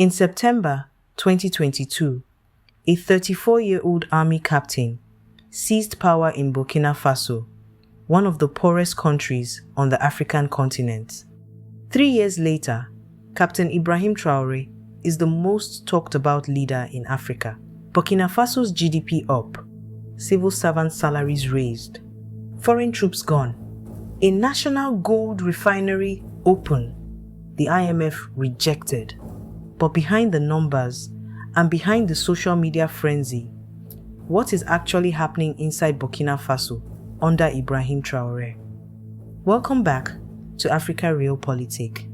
In September 2022, a 34-year-old army captain seized power in Burkina Faso, one of the poorest countries on the African continent. 3 years later, Captain Ibrahim Traoré is the most talked about leader in Africa. Burkina Faso's GDP up, civil servant salaries raised, foreign troops gone, a national gold refinery open, the IMF rejected. But behind the numbers and behind the social media frenzy, what is actually happening inside Burkina Faso under Ibrahim Traoré? Welcome back to Africa Realpolitik.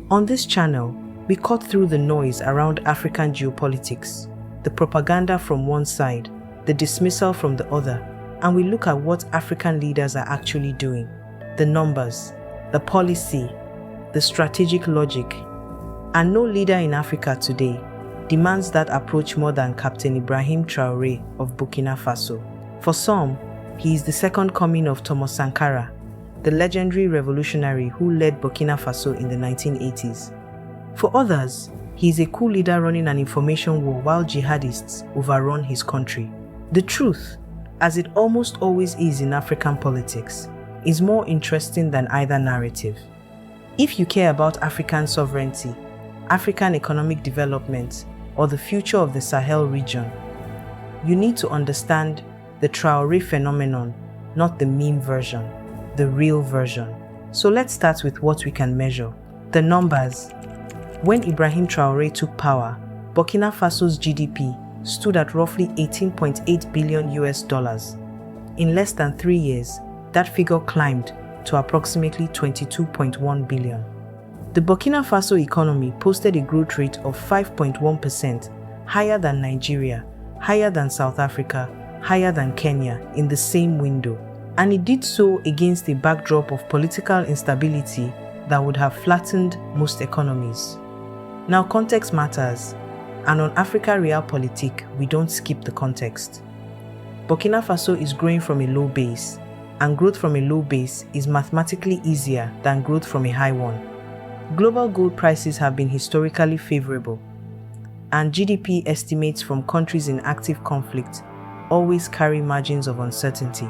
On this channel, we cut through the noise around African geopolitics, the propaganda from one side, the dismissal from the other, and we look at what African leaders are actually doing, the numbers, the policy, the strategic logic. And no leader in Africa today demands that approach more than Captain Ibrahim Traoré of Burkina Faso. For some, he is the second coming of Thomas Sankara, the legendary revolutionary who led Burkina Faso in the 1980s. For others, he is a cool leader running an information war while jihadists overrun his country. The truth, as it almost always is in African politics, is more interesting than either narrative. If you care about African sovereignty, African economic development, or the future of the Sahel region, you need to understand the Traoré phenomenon, not the meme version, the real version. So let's start with what we can measure. The numbers. When Ibrahim Traoré took power, Burkina Faso's GDP stood at roughly $18.8 billion. In less than 3 years, that figure climbed to approximately $22.1 billion. The Burkina Faso economy posted a growth rate of 5.1%, higher than Nigeria, higher than South Africa, higher than Kenya in the same window. And it did so against a backdrop of political instability that would have flattened most economies. Now, context matters, and on Africa Realpolitik, we don't skip the context. Burkina Faso is growing from a low base, and growth from a low base is mathematically easier than growth from a high one. Global gold prices have been historically favorable, and GDP estimates from countries in active conflict always carry margins of uncertainty.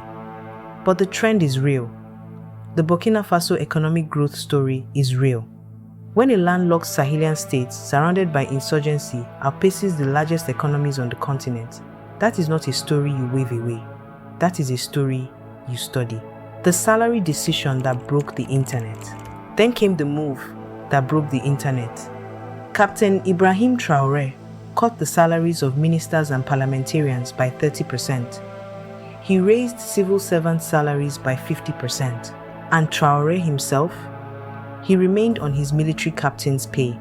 But the trend is real. The Burkina Faso economic growth story is real. When a landlocked Sahelian state surrounded by insurgency outpaces the largest economies on the continent, that is not a story you wave away. That is a story you study. The salary decision that broke the internet. Then came the move that broke the internet. Captain Ibrahim Traoré cut the salaries of ministers and parliamentarians by 30%. He raised civil servant salaries by 50%. And Traoré himself? He remained on his military captain's pay.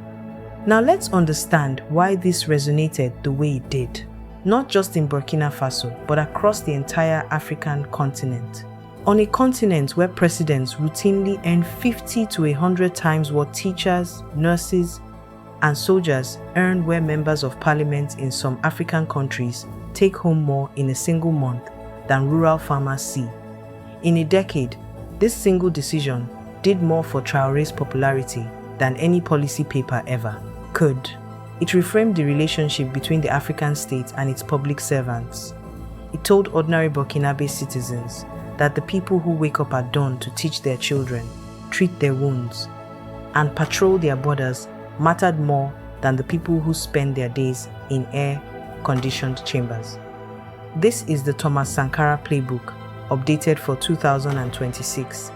Now let's understand why this resonated the way it did. Not just in Burkina Faso, but across the entire African continent. On a continent where presidents routinely earn 50 to 100 times what teachers, nurses, and soldiers earn, where members of parliament in some African countries take home more in a single month than rural farmers see. In a decade, this single decision did more for Traoré's popularity than any policy paper ever could. It reframed the relationship between the African state and its public servants. It told ordinary Burkinabé citizens that the people who wake up at dawn to teach their children, treat their wounds, and patrol their borders mattered more than the people who spend their days in air-conditioned chambers. This is the Thomas Sankara playbook, updated for 2026,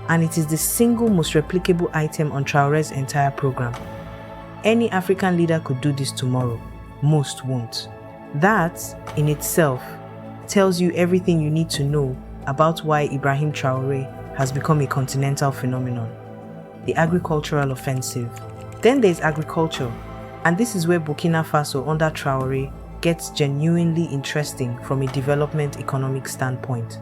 and it is the single most replicable item on Traoré's entire program. Any African leader could do this tomorrow, most won't. That, in itself, tells you everything you need to know about why Ibrahim Traoré has become a continental phenomenon. The agricultural offensive. Then there's agriculture, and this is where Burkina Faso under Traoré gets genuinely interesting from a development economic standpoint.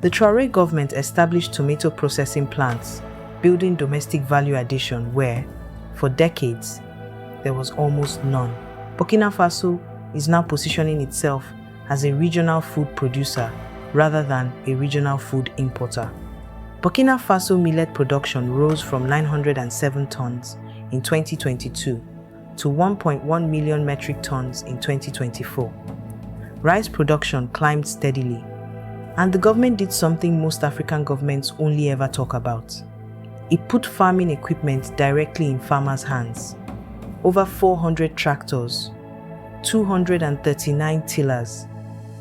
The Traoré government established tomato processing plants, building domestic value addition where, for decades, there was almost none. Burkina Faso is now positioning itself as a regional food producer rather than a regional food importer. Burkina Faso millet production rose from 907 tons in 2022 to 1.1 million metric tons in 2024. Rice production climbed steadily, and the government did something most African governments only ever talk about. It put farming equipment directly in farmers' hands. Over 400 tractors, 239 tillers,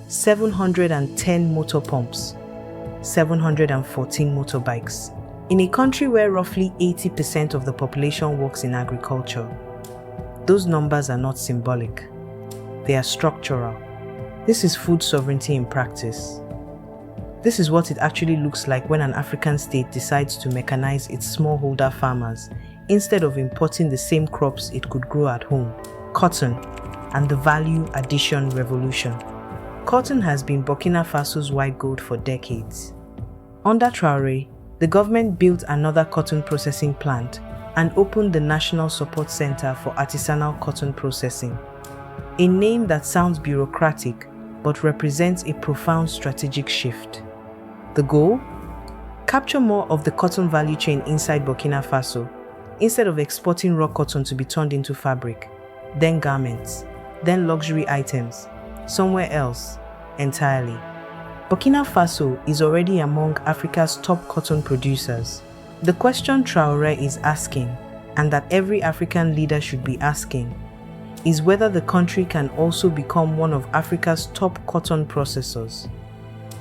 710 motor pumps, 714 motorbikes. In a country where roughly 80% of the population works in agriculture, those numbers are not symbolic. They are structural. This is food sovereignty in practice. This is what it actually looks like when an African state decides to mechanize its smallholder farmers instead of importing the same crops it could grow at home: cotton and the value addition revolution. Cotton has been Burkina Faso's white gold for decades. Under Traoré, the government built another cotton processing plant and opened the National Support Center for Artisanal Cotton Processing, a name that sounds bureaucratic but represents a profound strategic shift. The goal? Capture more of the cotton value chain inside Burkina Faso, instead of exporting raw cotton to be turned into fabric, then garments, then luxury items, somewhere else entirely. Burkina Faso is already among Africa's top cotton producers. The question Traoré is asking, and that every African leader should be asking, is whether the country can also become one of Africa's top cotton processors.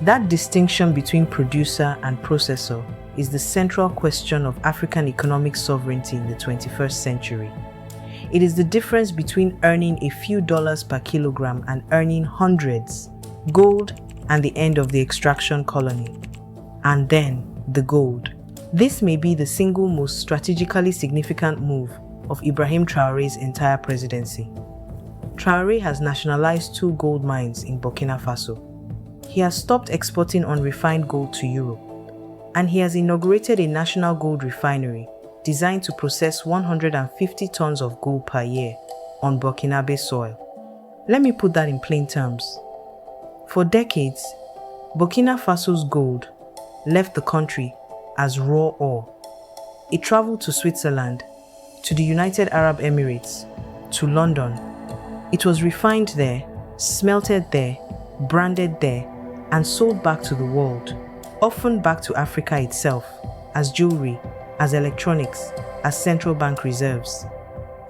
That distinction between producer and processor is the central question of African economic sovereignty in the 21st century. It is the difference between earning a few dollars per kilogram and earning hundreds, gold and the end of the extraction colony, and then the gold. This may be the single most strategically significant move of Ibrahim Traoré's entire presidency. Traoré has nationalized 2 gold mines in Burkina Faso. He has stopped exporting unrefined gold to Europe, and he has inaugurated a national gold refinery designed to process 150 tons of gold per year on Burkinabé soil. Let me put that in plain terms. For decades, Burkina Faso's gold left the country as raw ore. It traveled to Switzerland, to the United Arab Emirates, to London. It was refined there, smelted there, branded there, and sold back to the world, often back to Africa itself, as jewelry, as electronics, as central bank reserves.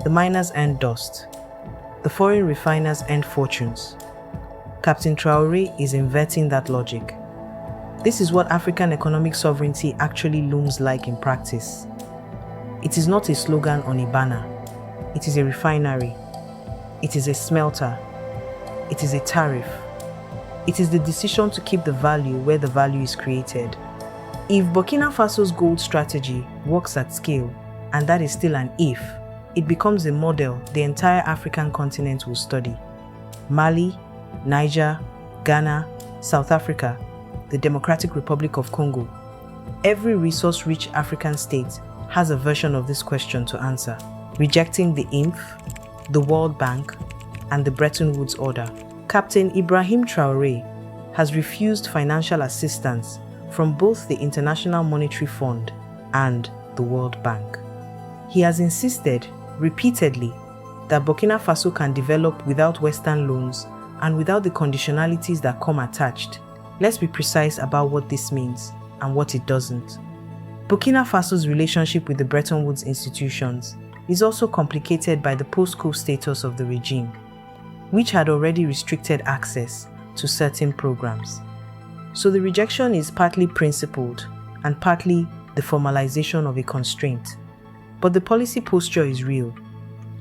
The miners earned dust. The foreign refiners earned fortunes. Captain Traoré is inverting that logic. This is what African economic sovereignty actually looms like in practice. It is not a slogan on a banner. It is a refinery. It is a smelter. It is a tariff. It is the decision to keep the value where the value is created. If Burkina Faso's gold strategy works at scale, and that is still an if, it becomes a model the entire African continent will study. Mali, Niger, Ghana, South Africa, the Democratic Republic of Congo. Every resource-rich African state has a version of this question to answer, rejecting the IMF, the World Bank, and the Bretton Woods Order. Captain Ibrahim Traoré has refused financial assistance from both the International Monetary Fund and the World Bank. He has insisted repeatedly that Burkina Faso can develop without Western loans and without the conditionalities that come attached. Let's be precise about what this means and what it doesn't. Burkina Faso's relationship with the Bretton Woods institutions is also complicated by the post-coup status of the regime, which had already restricted access to certain programs. So the rejection is partly principled and partly the formalization of a constraint. But the policy posture is real,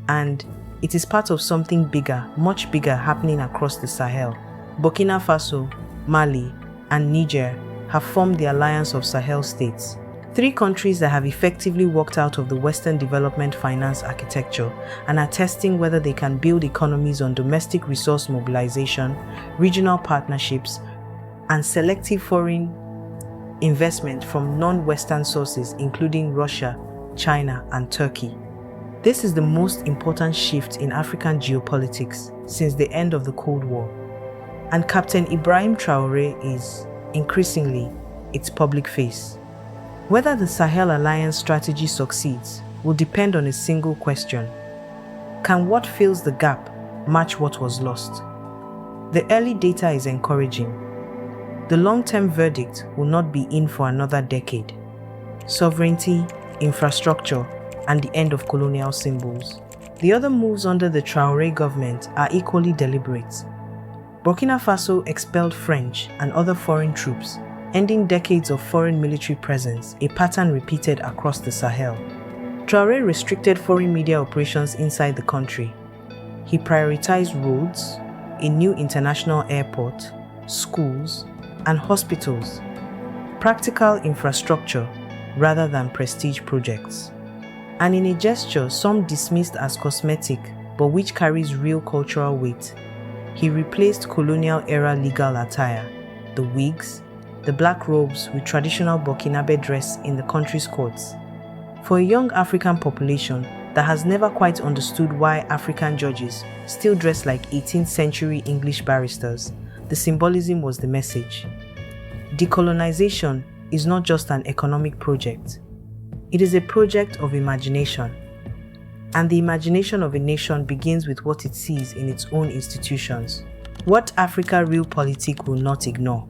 and it is part of something bigger, much bigger, happening across the Sahel. Burkina Faso, Mali, and Niger have formed the Alliance of Sahel States, 3 countries that have effectively walked out of the Western development finance architecture and are testing whether they can build economies on domestic resource mobilization, regional partnerships, and selective foreign investment from non-Western sources, including Russia, China, and Turkey. This is the most important shift in African geopolitics since the end of the Cold War, and Captain Ibrahim Traoré is, increasingly, its public face. Whether the Sahel Alliance strategy succeeds will depend on a single question: Can what fills the gap match what was lost? The early data is encouraging. The long-term verdict will not be in for another decade. Sovereignty, infrastructure, and the end of colonial symbols. The other moves under the Traoré government are equally deliberate. Burkina Faso expelled French and other foreign troops, ending decades of foreign military presence, a pattern repeated across the Sahel. Traoré restricted foreign media operations inside the country. He prioritized roads, a new international airport, schools, and hospitals, practical infrastructure rather than prestige projects. And in a gesture some dismissed as cosmetic, but which carries real cultural weight, he replaced colonial-era legal attire, the wigs, the black robes with traditional Burkinabé dress in the country's courts. For a young African population that has never quite understood why African judges still dress like 18th century English barristers, the symbolism was the message. Decolonization is not just an economic project. It is a project of imagination. And the imagination of a nation begins with what it sees in its own institutions. What Africa Realpolitik will not ignore.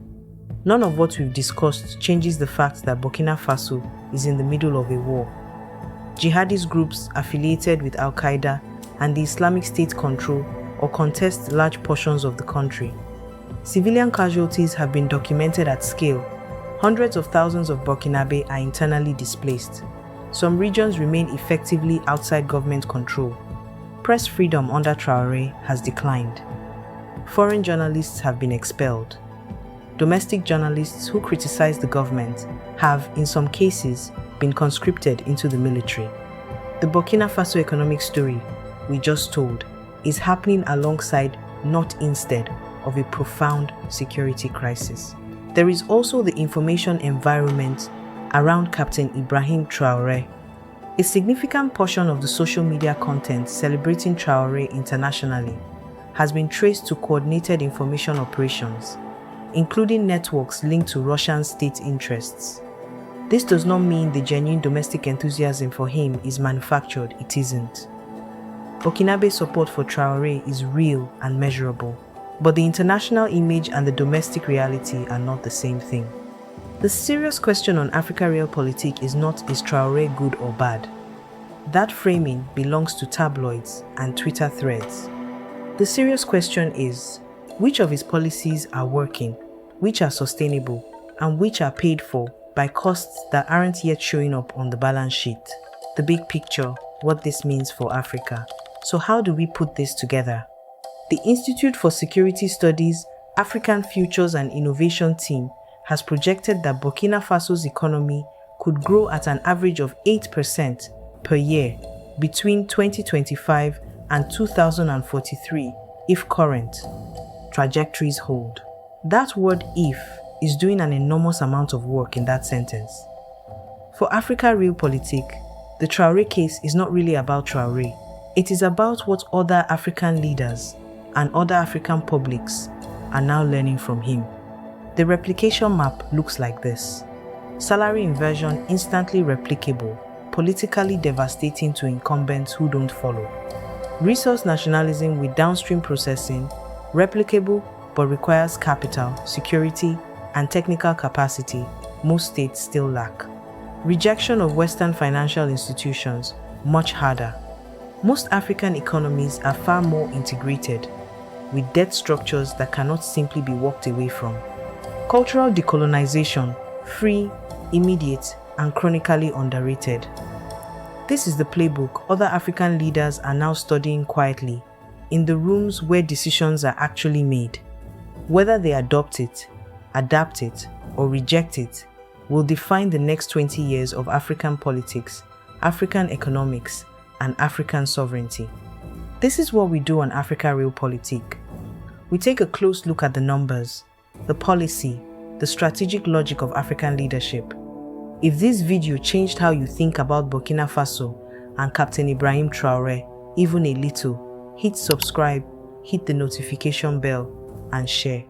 None of what we've discussed changes the fact that Burkina Faso is in the middle of a war. Jihadist groups affiliated with Al-Qaeda and the Islamic State control or contest large portions of the country. Civilian casualties have been documented at scale. Hundreds of thousands of Burkinabé are internally displaced. Some regions remain effectively outside government control. Press freedom under Traoré has declined. Foreign journalists have been expelled. Domestic journalists who criticize the government have, in some cases, been conscripted into the military. The Burkina Faso economic story we just told is happening alongside, not instead, of a profound security crisis. There is also the information environment around Captain Ibrahim Traoré. A significant portion of the social media content celebrating Traoré internationally has been traced to coordinated information operations, including networks linked to Russian state interests. This does not mean the genuine domestic enthusiasm for him is manufactured, it isn't. Burkinabe's support for Traoré is real and measurable, but the international image and the domestic reality are not the same thing. The serious question on Africa Realpolitik is not, is Traoré good or bad? That framing belongs to tabloids and Twitter threads. The serious question is, which of his policies are working, which are sustainable, and which are paid for by costs that aren't yet showing up on the balance sheet? The big picture, what this means for Africa. So how do we put this together? The Institute for Security Studies African Futures and Innovation team has projected that Burkina Faso's economy could grow at an average of 8% per year between 2025 and 2043 if current trajectories hold. That word "if" is doing an enormous amount of work in that sentence. For Africa Realpolitik, the Traoré case is not really about Traoré. It is about what other African leaders and other African publics are now learning from him. The replication map looks like this. Salary inversion instantly replicable, politically devastating to incumbents who don't follow. Resource nationalism with downstream processing, replicable but requires capital, security, and technical capacity most states still lack. Rejection of Western financial institutions, much harder. Most African economies are far more integrated, with debt structures that cannot simply be walked away from. Cultural decolonization, free, immediate, and chronically underrated. This is the playbook other African leaders are now studying quietly, in the rooms where decisions are actually made. Whether they adopt it, adapt it, or reject it will define the next 20 years of African politics, African economics, and African sovereignty. This is what we do on Africa Realpolitik. We take a close look at the numbers, the policy, the strategic logic of African leadership. If this video changed how you think about Burkina Faso and Captain Ibrahim Traoré even a little, hit subscribe, hit the notification bell, and share.